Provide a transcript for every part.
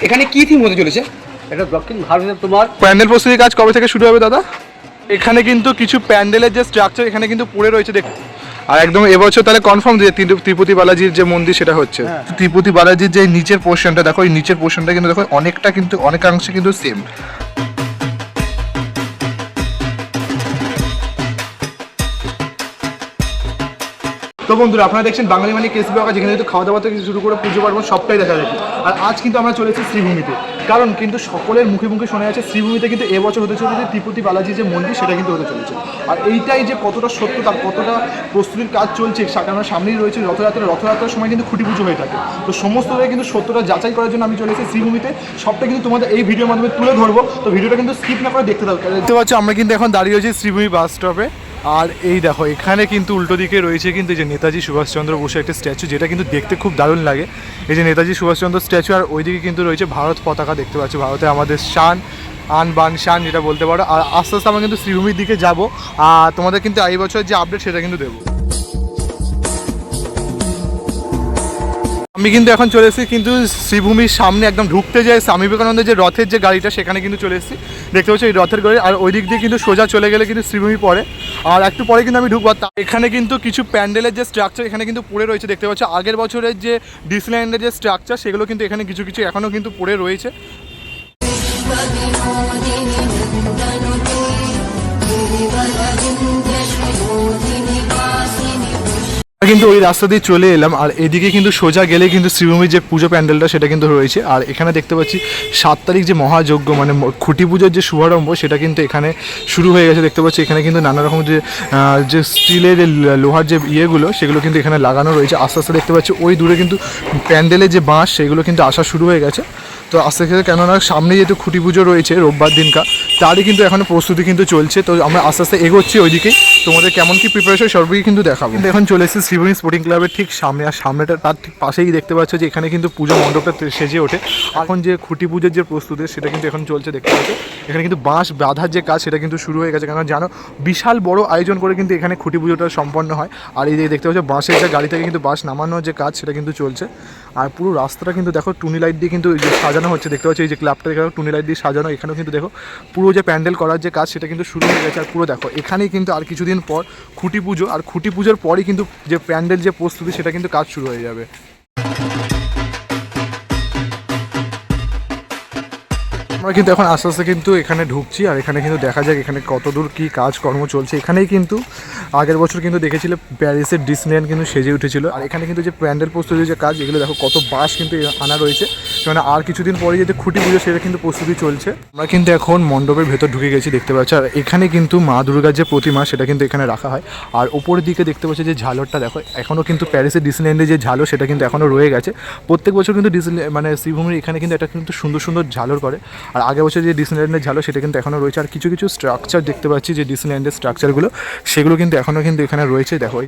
এখানে কি থিম হতে চলেছে? এটা দক্ষিণ ভারতের তোমার প্যান্ডেল প্রস্তুতির কাজ কবে থেকে শুরু হবে দাদা? এখানে কিন্তু কিছু প্যান্ডেলের যে স্ট্রাকচার এখানে কিন্তু পড়ে রয়েছে দেখ। আর একদম এবছর তাহলে কনফার্ম যে তিরুপতি বালাজির যে মন্দির সেটা হচ্ছে। তিরুপতি বালাজির যে নিচের পোর্শনটা দেখো, এই নিচের পোর্শনটা কিন্তু দেখো অনেকটা কিন্তু অনেকাংশে কিন্তু সেম। তো বন্ধুরা, আপনারা দেখছেন বাঙালি মানে কেসি বাবা, যেখানে কিন্তু খাওয়া দাওয়া থেকে শুরু করে পুজো পার্বণ সবটাই দেখা যায়। আর আজ কিন্তু আমরা চলেছি শ্রীভূমিতে, কারণ কিন্তু সকলের মুখে মুখে শোনা যাচ্ছে শ্রীভূমিতে কিন্তু এবছর হতে চলেছে তিরুপতি বালাজি যে মন্দির সেটা কিন্তু হতে চলেছে। আর এইটাই যে কতটা সত্য, তার কতটা প্রস্তুতির কাজ চলছে, কারণ সামনেই রয়েছে রথযাত্রার সময় কিন্তু খুঁটি পুজো হয়ে থাকে। তো সমস্তটাই কিন্তু সত্যটা যাচাই করার জন্য আমি চলেছি শ্রীভূমিতে। সবটা কিন্তু তোমাদের এই ভিডিওর মাধ্যমে তুলে ধরবো। তো ভিডিওটা কিন্তু স্কিপ না করে দেখতে থাকো। দেখতে পাচ্ছ আমরা কিন্তু এখন দাঁড়িয়ে রয়েছি শ্রীভূমি বাস স্টপে। আর এই দেখো এখানে কিন্তু উল্টো দিকে রয়েছে কিন্তু এই যে নেতাজি সুভাষচন্দ্র বসু একটা স্ট্যাচু, যেটা কিন্তু দেখতে খুব দারুণ লাগে। এই যে নেতাজি সুভাষচন্দ্র স্ট্যাচু, আর ওইদিকে কিন্তু রয়েছে ভারত পতাকা দেখতে পাচ্ছি, ভারতে আমাদের শান, আন বান শান যেটা বলতে পারো। আর আস্তে আস্তে আমরা কিন্তু শ্রীভূমির দিকে যাবো। আর তোমাদের কিন্তু এই বছরের যে আপডেট সেটা কিন্তু দেবো। আমি কিন্তু এখন চলে এসেছি কিন্তু শ্রীভূমির সামনে, একদম ঢুকতে যায় স্বামী বিবেকানন্দের যে রথের যে গাড়িটা সেখানে কিন্তু চলে এসেছি। দেখতে পাচ্ছি এই রথের গাড়ি, আর ওই দিক দিয়ে কিন্তু সোজা চলে গেলে কিন্তু শ্রীভূমি পড়ে। আর একটু পরে কিন্তু আমি ঢুকবো। এখানে কিন্তু কিছু প্যান্ডেলের যে স্ট্রাকচার এখানে কিন্তু পড়ে রয়েছে দেখতে পাচ্ছি। আগের বছরের যে ডিসল্যান্ডের যে স্ট্রাকচার সেগুলো কিন্তু এখানে কিছু কিছু এখনও কিন্তু পড়ে রয়েছে। কিন্তু ওই রাস্তা দিয়ে চলে এলাম, আর এদিকে কিন্তু সোজা গেলে কিন্তু শ্রীভূমির যে পুজো প্যান্ডেলটা সেটা কিন্তু রয়েছে। আর এখানে দেখতে পাচ্ছি 7 তারিখ যে মহাযজ্ঞ মানে খুঁটি পুজোর যে শুভারম্ভ সেটা কিন্তু এখানে শুরু হয়ে গেছে দেখতে পাচ্ছি। এখানে কিন্তু নানা রকম যে স্টিলের লোহার যে ইয়েগুলো সেগুলো কিন্তু এখানে লাগানো রয়েছে। আস্তে আস্তে দেখতে পাচ্ছি ওই দূরে কিন্তু প্যান্ডেলের যে বাঁশ সেগুলো কিন্তু আসা শুরু হয়ে গেছে। তো আস্তে আস্তে, কেননা সামনে যেহেতু খুঁটি পুজো রয়েছে রোববার দিনকা, তারই কিন্তু এখনও প্রস্তুতি কিন্তু চলছে। তো আমরা আস্তে আস্তে এগোচ্ছি ওইদিকেই, তোমাদের কেমন কি প্রিপারেশন সর্বই কিন্তু দেখাবো। কিন্তু এখন চলে এসেছি শ্রীভূমি স্পোর্টিং ক্লাবের ঠিক সামনে, আর সামনেটা তার ঠিক পাশেই দেখতে পাচ্ছ যে এখানে কিন্তু পুজো মণ্ডপটা সেজে ওঠে। এখন যে খুঁটি পুজোর যে প্রস্তুতি সেটা কিন্তু এখন চলছে দেখতে পাচ্ছ। এখানে কিন্তু বাঁশ বাঁধার যে কাজ সেটা কিন্তু শুরু হয়ে গেছে, কারণ জানো বিশাল বড় আয়োজন করে কিন্তু এখানে খুঁটি পুজোটা সম্পন্ন হয়। আর এই দেখতে পাচ্ছ বাঁশের যে গাড়ি থেকে কিন্তু বাঁশ নামানোর যে কাজ সেটা কিন্তু চলছে। আর পুরো রাস্তাটা কিন্তু দেখো টুনি লাইট দিয়ে কিন্তু সাজানো হচ্ছে দেখতে পাচ্ছ। এই যে ক্লাবটা দেখো টুনি লাইট দিয়ে সাজানো, এখানেও কিন্তু দেখো পুরো যে প্যান্ডেল করার যে কাজ সেটা কিন্তু শুরু হয়ে গেছে। আর পুরো দেখো এখানেই কিন্তু আর কিছুদিন পর খুঁটি পুজো, আর খুঁটি পুজোর পরই কিন্তু যে প্যান্ডেল যে প্রস্তুতি সেটা কিন্তু কাজ শুরু হয়ে যাবে। আমরা কিন্তু এখন আস্তে আস্তে কিন্তু এখানে ঢুকছি, আর এখানে কিন্তু দেখা যাক এখানে কতদূর কী কাজকর্ম চলছে। এখানেই কিন্তু আগের বছর কিন্তু দেখেছিল প্যারিসের ডিসনিল্যান্ড কিন্তু সেজে উঠেছিল। আর এখানে কিন্তু যে প্যান্ডেল প্রস্তুতির যে কাজ এগুলো দেখো কত বাঁশ কিন্তু আনা রয়েছে, মানে আর কিছুদিন পরে যে খুঁটি পুজো সেটা কিন্তু প্রস্তুতি চলছে। আমরা কিন্তু এখন মণ্ডপের ভেতর ঢুকে গেছি দেখতে পাচ্ছি। আর এখানে কিন্তু মা দুর্গার যে প্রতিমা সেটা কিন্তু এখানে রাখা হয়। আর ওপরের দিকে দেখতে পাচ্ছি যে ঝালরটা দেখো, এখনও কিন্তু প্যারিসের ডিসনিল্যান্ডে যে ঝালর সেটা কিন্তু এখনও রয়ে গেছে। প্রত্যেক বছর কিন্তু মানে শ্রীভূমির এখানে কিন্তু এটা কিন্তু সুন্দর সুন্দর ঝালর করে। আর আগের বছর যে ডিসনিল্যান্ডের ঝালর সেটা কিন্তু এখনও রয়েছে। আর কিছু কিছু স্ট্রাকচার দেখতে পাচ্ছি যে ডিসনিল্যান্ডের স্ট্রাকচারগুলো সেগুলো কিন্তু এখনও কিন্তু এখানে রয়েছে দেখো।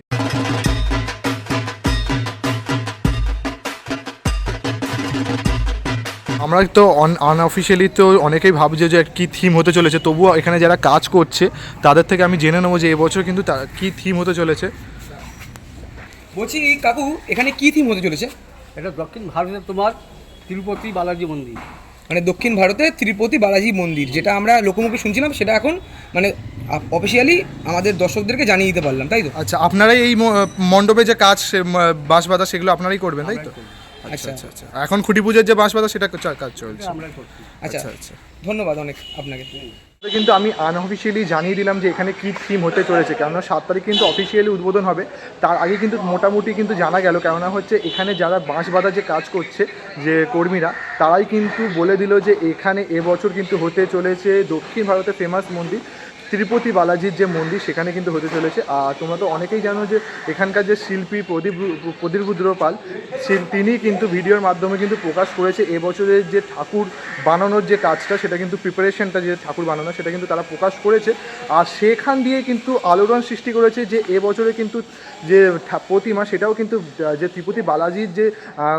আমরা তো আনঅফিসিয়ালি তো অনেকেই ভাবছে যে কী থিম হতে চলেছে, তবুও এখানে যারা কাজ করছে তাদের থেকে আমি জেনে নেবো যে এবছর কিন্তু কী থিম হতে চলেছে। বলছি কাকু, এখানে কি থিম হতে চলেছে? এটা দক্ষিণ ভারতের তোমার তিরুপতি বালাজি মন্দির। মানে দক্ষিণ ভারতে তিরুপতি বালাজি মন্দির, যেটা আমরা লোকমুখে শুনছিলাম সেটা এখন মানে অফিসিয়ালি আমাদের দর্শকদেরকে জানিয়ে দিতে পারলাম, তাই তো? আচ্ছা, আপনারাই এই মণ্ডপে যে কাজ বাঁশ বাঁধা সেগুলো আপনারাই করবেন, তাই তো? আচ্ছা আচ্ছা আচ্ছা। এখন খুঁটি পুজোর যে বাঁশ বাঁধা সেটা কাজ চলছে। আচ্ছা আচ্ছা, ধন্যবাদ অনেক আপনাকে। কিন্তু আমি আনঅফিসিয়ালি জানিয়ে দিলাম যে এখানে কী থিম হতে চলেছে, কেননা 7 তারিখ কিন্তু অফিসিয়ালি উদ্বোধন হবে। তার আগে কিন্তু মোটামুটি কিন্তু জানা গেল, কেননা হচ্ছে এখানে যারা বাঁশ বাঁধা যে কাজ করছে যে কর্মীরা, তারাই কিন্তু বলে দিল যে এখানে এবছর কিন্তু হতে চলেছে দক্ষিণ ভারতের ফেমাস মন্দির তিরুপতি বালাজির যে মন্দির সেখানে কিন্তু হতে চলেছে। আর তোমরা তো অনেকেই জানো যে এখানকার যে শিল্পী প্রদীপ রুদ্র পাল তিনি কিন্তু ভিডিওর মাধ্যমে কিন্তু প্রকাশ করেছে এবছরের যে ঠাকুর বানানোর যে কাজটা সেটা কিন্তু প্রিপারেশনটা যে ঠাকুর বানানো সেটা কিন্তু তারা প্রকাশ করেছে। আর সেখান দিয়ে কিন্তু আলোড়ন সৃষ্টি করেছে যে এবছরে কিন্তু যে প্রতিমা সেটাও কিন্তু যে তিরুপতি বালাজির যে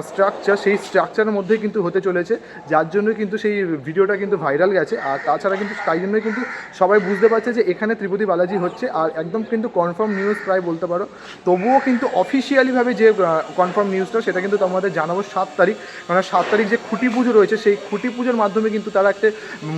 স্ট্রাকচার সেই স্ট্রাকচারের মধ্যে কিন্তু হতে চলেছে, যার জন্য কিন্তু সেই ভিডিওটা কিন্তু ভাইরাল গেছে। আর তাছাড়া কিন্তু তাই জন্যই কিন্তু সবাই বুঝতে পারছে পাচ্ছে যে এখানে ত্রিপতি বালাজি হচ্ছে, আর একদম কিন্তু কনফার্ম নিউজ প্রায় বলতে পারো। তবুও কিন্তু অফিসিয়ালিভাবে যে কনফার্ম নিউজটা সেটা কিন্তু তোমাদের জানাবো 7 তারিখ। কারণ 7 তারিখ যে খুঁটি পুজো রয়েছে সেই খুঁটি পুজোর মাধ্যমে কিন্তু তারা একটা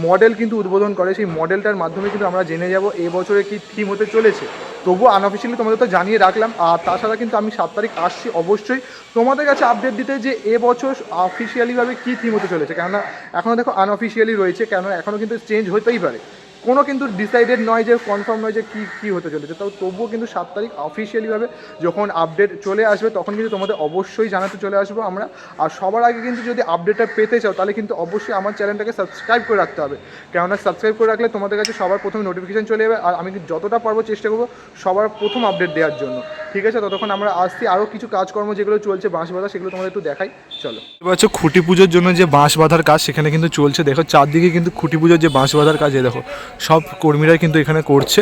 মডেল কিন্তু উদ্বোধন করে, সেই মডেলটার মাধ্যমে কিন্তু আমরা জেনে যাব এবছরে কি থিম হতে চলেছে। তবুও আনঅফিসিয়ালি তোমাদের তো জানিয়ে রাখলাম। আর তাছাড়া কিন্তু আমি 7 তারিখ আসছি অবশ্যই তোমাদের কাছে আপডেট দিতে যে এবছর অফিসিয়ালিভাবে কী থিম হতে চলেছে। কেননা এখনও দেখো আনঅফিসিয়ালি রয়েছে, কেননা এখনও কিন্তু চেঞ্জ হতেই পারে, কোনো কিন্তু ডিসাইডেড নয় যে কনফার্ম নয় যে কী হতে চলেছে। তবুও কিন্তু 7 তারিখ অফিসিয়ালিভাবে যখন আপডেট চলে আসবে তখন কিন্তু তোমাদের অবশ্যই জানাতে চলে আসবো আমরা। আর সবার আগে কিন্তু যদি আপডেটটা পেতে চাও তাহলে কিন্তু অবশ্যই আমার চ্যানেলটাকে সাবস্ক্রাইব করে রাখতে হবে, কেননা সাবস্ক্রাইব করে রাখলে তোমাদের কাছে সবার প্রথমে নোটিফিকেশান চলে যাবে। আর আমি যতটা পারবো চেষ্টা করবো সবার প্রথম আপডেট দেওয়ার জন্য, ঠিক আছে? ততক্ষণ আমরা আসছি, আরও কিছু কাজকর্ম যেগুলো চলছে বাঁশ বাঁধা সেগুলো তোমাদের একটু দেখাই, চলো। এবার হচ্ছে খুঁটি পুজোর জন্য যে বাঁশ বাঁধার কাজ সেখানে কিন্তু চলছে, দেখো চারদিকে কিন্তু খুঁটি পুজোর যে বাঁশ বাঁধার কাজ, দেখো সব কর্মীরাই কিন্তু এখানে করছে।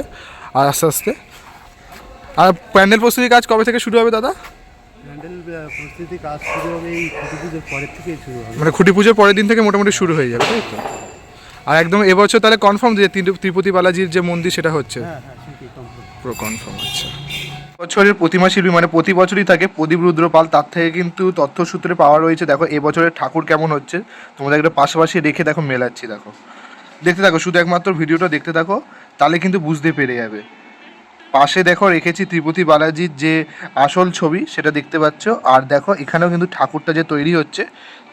আর আস্তে আস্তে আর প্যান্ডেল প্রস্তুতির কাজ কবে থেকে শুরু হবে দাদা? প্যান্ডেল প্রস্তুতি কাজ শুরু হবে এই খুঁটি পুজোর পরের থেকেই শুরু হবে, মানে খুঁটি পুজোর পরের দিন থেকে মোটামুটি শুরু হয়ে যাবে, তাই তো? আর একদম এবছর তাহলে কনফার্ম যে ত্রিপতি বালাজির যে মন্দির সেটা হচ্ছে হ্যাঁ ঠিকই কমপ্লিট। পুরো কনফার্ম। আচ্ছা, বছরের প্রতিমা শিল্পী মানে প্রতি বছরই থাকে প্রদীপ রুদ্র পাল, তার থেকে কিন্তু তথ্যসূত্রে পাওয়া রয়েছে। দেখো এবছরের ঠাকুর কেমন হচ্ছে তোমাদের একটা পাশাপাশি রেখে দেখো মেলাচ্ছি, দেখো দেখতে থাকো, শুধু একমাত্র ভিডিওটা দেখতে থাকো তাহলে কিন্তু বুঝতে পেরে যাবে। পাশে দেখো রেখেছি ত্রিপতি বালাজির যে আসল ছবি সেটা দেখতে পাচ্ছ, আর দেখো এখানেও কিন্তু ঠাকুরটা যে তৈরি হচ্ছে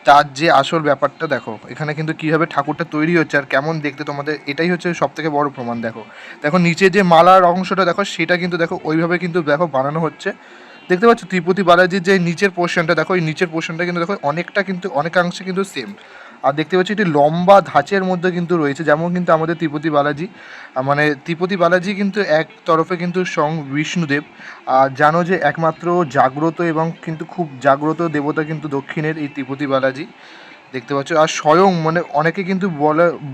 তার যে আসল ব্যাপারটা দেখো এখানে কিন্তু কীভাবে ঠাকুরটা তৈরি হচ্ছে আর কেমন দেখতে, তোমাদের এটাই হচ্ছে সবথেকে বড় প্রমাণ। দেখো দেখো নিচে যে মালার অংশটা দেখো সেটা কিন্তু দেখো ওইভাবে কিন্তু দেখো বানানো হচ্ছে, দেখতে পাচ্ছ ত্রিপতি বালাজির যে নিচের পোর্শনটা দেখো, এই নিচের পোর্শনটা কিন্তু দেখো অনেকটা কিন্তু অনেকাংশে কিন্তু সেম। আর দেখতে পাচ্ছি এটি লম্বা ধাঁচের মধ্যে কিন্তু রয়েছে, যেমন কিন্তু আমাদের ত্রিপতি বালাজি, মানে ত্রিপতি বালাজি কিন্তু এক তরফে কিন্তু স্বয়ং বিষ্ণুদেব। আর জানো যে একমাত্র জাগ্রত এবং কিন্তু খুব জাগ্রত দেবতা কিন্তু দক্ষিণের এই ত্রিপতি বালাজি, দেখতে পাচ্ছ। আর স্বয়ং মানে অনেকে কিন্তু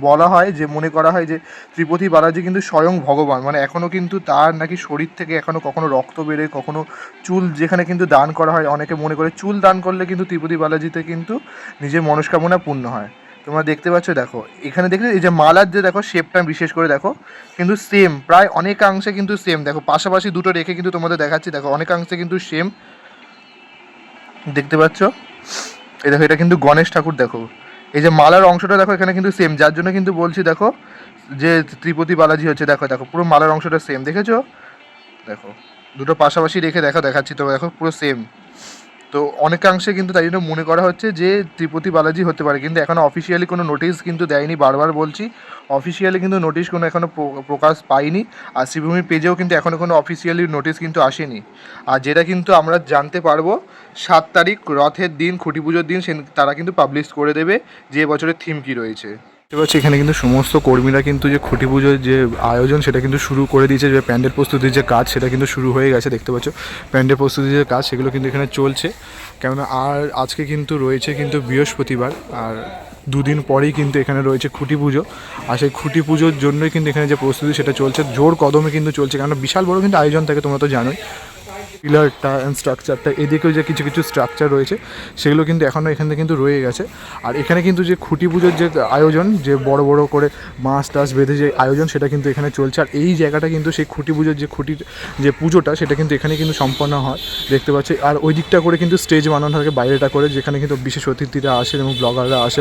বলা হয় যে মনে করা হয় যে ত্রিপতি বালাজি কিন্তু স্বয়ং ভগবান, মানে এখনও কিন্তু তার নাকি শরীর থেকে এখনও কখনো রক্ত বেরোয়, কখনো চুল যেখানে কিন্তু দান করা হয়, অনেকে মনে করে চুল দান করলে কিন্তু ত্রিপতি বালাজিতে কিন্তু নিজের মনস্কামনা পূর্ণ হয়। তোমরা দেখতে পাচ্ছ দেখো এখানে দেখলে এই যে মালার যে দেখো শেপটা বিশেষ করে দেখো কিন্তু সেম, প্রায় অনেকাংশে কিন্তু সেম। দেখো পাশাপাশি দুটো রেখে কিন্তু তোমাদের দেখাচ্ছি, দেখো অনেকাংশে কিন্তু সেম, দেখতে পাচ্ছ। এই দেখো এটা কিন্তু গণেশ ঠাকুর, দেখো এই যে মালার অংশটা দেখো এখানে কিন্তু সেম, যার জন্য কিন্তু বলছি দেখো যে ত্রিপতি বালাজি হচ্ছে। দেখো দেখো পুরো মালার অংশটা সেম, দেখেছো? দেখো দুটো পাশাপাশি রেখে দেখাচ্ছি, তো দেখো পুরো সেম। তো অনেকাংশে কিন্তু তাই জন্য মনে করা হচ্ছে যে ত্রিপতি বালাজি হতে পারে, কিন্তু এখনও অফিসিয়ালি কোনো নোটিশ কিন্তু দেয়নি, বারবার বলছি অফিসিয়ালি কিন্তু নোটিশ কোনো এখনও প্রকাশ পাইনি। আর শ্রীভূমির পেজেও কিন্তু এখনও কোনো অফিসিয়ালি নোটিশ কিন্তু আসেনি। আর যেটা কিন্তু আমরা জানতে পারবো 7 তারিখ রথের দিন, খুঁটি পুজোর দিন, তারা কিন্তু পাবলিশ করে দেবে যে এবছরের থিম কী রয়েছে। দেখতে পাচ্ছি এখানে কিন্তু সমস্ত কর্মীরা কিন্তু যে খুঁটি পুজোর যে আয়োজন সেটা কিন্তু শুরু করে দিয়েছে, যে প্যান্ডেল প্রস্তুতির যে কাজ সেটা কিন্তু শুরু হয়ে গেছে। দেখতে পাচ্ছ প্যান্ডেল প্রস্তুতির যে কাজ সেগুলো কিন্তু এখানে চলছে, কেননা আর আজকে কিন্তু রয়েছে কিন্তু বৃহস্পতিবার, আর দুদিন পরেই কিন্তু এখানে রয়েছে খুঁটি পুজো। আর সেই খুঁটি পুজোর জন্যই কিন্তু এখানে যে প্রস্তুতি সেটা চলছে জোর কদমে কিন্তু চলছে, কেননা বিশাল বড় কিন্তু আয়োজন থাকে, তোমরা তো জানোই। পিলারটা অ্যান্ড স্ট্রাকচারটা এদিকেও যে কিছু কিছু স্ট্রাকচার রয়েছে সেগুলো কিন্তু এখনও এখানে কিন্তু রয়ে গেছে। আর এখানে কিন্তু যে খুঁটি পুজোর যে আয়োজন, যে বড় বড় করে মাছ টাছ বেঁধে যে আয়োজন সেটা কিন্তু এখানে চলছে। আর এই জায়গাটা কিন্তু সেই খুঁটি পুজোর যে খুঁটির যে পুজোটা সেটা কিন্তু এখানে কিন্তু সম্পন্ন হয়, দেখতে পাচ্ছি। আর ওই দিকটা করে কিন্তু স্টেজ বানানো থাকে বাইরেটা করে, যেখানে কিন্তু বিশেষ অতিথিরা আসে এবং ব্লগাররা আসে,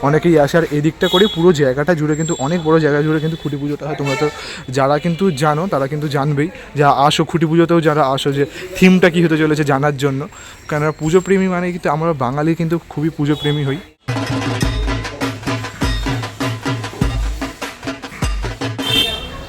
অনেকেই আসে। আর এদিকটা করে পুরো জায়গাটা জুড়ে কিন্তু অনেক বড় জায়গা জুড়ে কিন্তু খুঁটি পুজোটা হয়। তোমরা তো যারা কিন্তু জানো তারা কিন্তু জানবেই, যা আসো খুঁটি পুজোতেও যারা আসো, যে থিমটা কী হতে চলেছে জানার জন্য, কেননা পুজোপ্রেমী মানে কিন্তু আমরা বাঙালি কিন্তু খুবই পুজোপ্রেমী হই।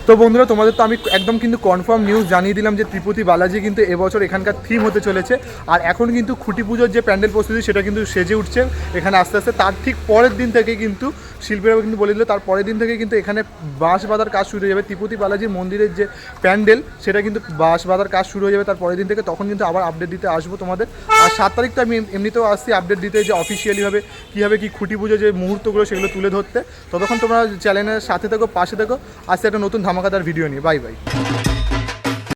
তো বন্ধুরা তোমাদের তো আমি একদম কিন্তু কনফার্ম নিউজ জানিয়ে দিলাম যে ত্রিপতি বালাজি কিন্তু এবছর এখানকার থিম হতে চলেছে। আর এখন কিন্তু খুঁটি পুজোর যে প্যান্ডেল প্রস্তুতি সেটা কিন্তু সেজে উঠছে এখানে আস্তে আস্তে। তার ঠিক পরের দিন থেকে কিন্তু শিল্পীরা কিন্তু বলে দিল তার পরের দিন থেকে কিন্তু এখানে বাঁশ বাঁধার কাজ শুরু হয়ে যাবে। ত্রিপতি বালাজির মন্দিরের যে প্যান্ডেল সেটা কিন্তু বাঁশ বাঁধার কাজ শুরু হয়ে যাবে তার পরের দিন থেকে, তখন কিন্তু আবার আপডেট দিতে আসবো তোমাদের। আর 7 তারিখ তো আমি এমনিতেও আসছি আপডেট দিতে, যে অফিসিয়ালিভাবে কীভাবে কী খুঁটি পুজো যে মুহূর্তগুলো সেগুলো তুলে ধরতে। ততক্ষণ তোমরা চ্যানেলের সাথে থেকো, পাশে থেকো, আসছে একটা নতুন ধামাকাদার ভিডিও নিয়ে। Bye bye.